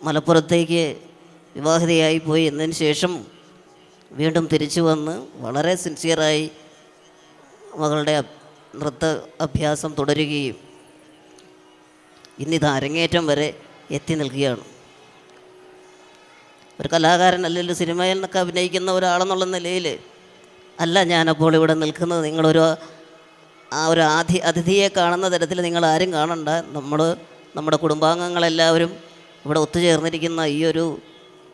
മലപ്പുറത്തേക്ക് വിവാഹിതയായി പോയി എന്നതിന് ശേഷം വീണ്ടും തിരിച്ചു വന്ന് വളരെ സിൻസിയറായി മകളുടെ നൃത്ത അഭ്യാസം തുടരുകയും ഇന്നിത് അരങ്ങേറ്റം വരെ എത്തി നിൽക്കുകയാണ്. ഒരു കലാകാരൻ അല്ലെങ്കിൽ സിനിമയിൽ നിന്നൊക്കെ അഭിനയിക്കുന്ന ഒരാളെന്നുള്ള നിലയിൽ അല്ല ഞാനപ്പോൾ ഇവിടെ നിൽക്കുന്നത്. നിങ്ങളൊരു ഒരു അതിഥിയെ കാണുന്ന തരത്തിൽ നിങ്ങളാരും കാണണ്ട. നമ്മുടെ കുടുംബാംഗങ്ങളെല്ലാവരും ഇവിടെ ഒത്തുചേർന്നിരിക്കുന്ന ഈ ഒരു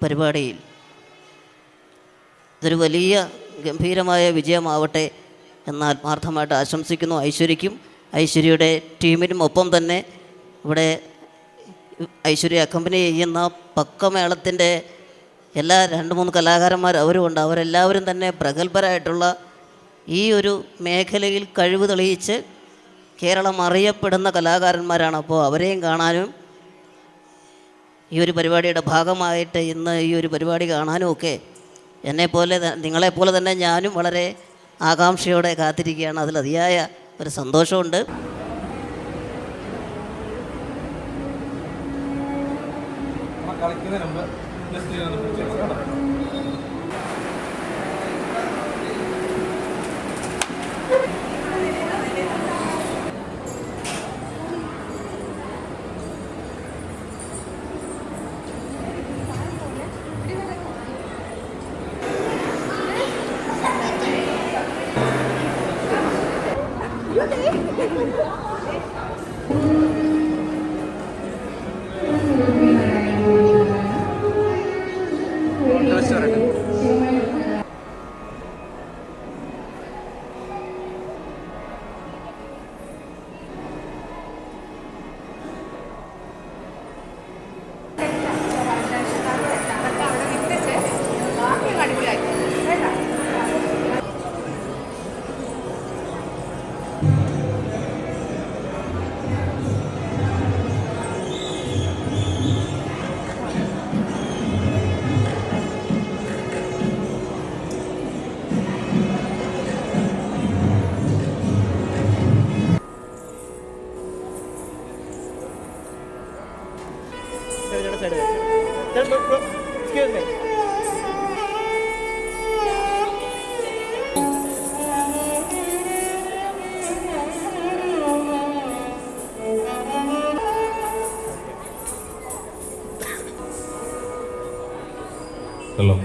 പരിപാടിയിൽ ഇതൊരു വലിയ ഗംഭീരമായ വിജയമാവട്ടെ എന്ന് ആത്മാർത്ഥമായിട്ട് ആശംസിക്കുന്നു. ഐശ്വര്യയുടെ ടീമിനും ഒപ്പം തന്നെ ഇവിടെ ഐശ്വര്യ അക്കമ്പനി ചെയ്യുന്ന പക്കമേളത്തിൻ്റെ എല്ലാ 2-3 കലാകാരന്മാർ അവരുമുണ്ട്. അവരെല്ലാവരും തന്നെ പ്രഗത്ഭരായിട്ടുള്ള ഈ ഒരു മേഖലയിൽ കഴിവ് തെളിയിച്ച് കേരളം അറിയപ്പെടുന്ന കലാകാരന്മാരാണ്. അപ്പോൾ അവരെയും കാണാനും ഈ ഒരു പരിപാടിയുടെ ഭാഗമായിട്ട് ഇന്ന് ഈ ഒരു പരിപാടി കാണാനും ഒക്കെ നിങ്ങളെപ്പോലെ തന്നെ ഞാനും വളരെ ആകാംക്ഷയോടെ കാത്തിരിക്കുകയാണ്. അതിലതിയായ ഒരു സന്തോഷമുണ്ട്. Excuse me. Hello.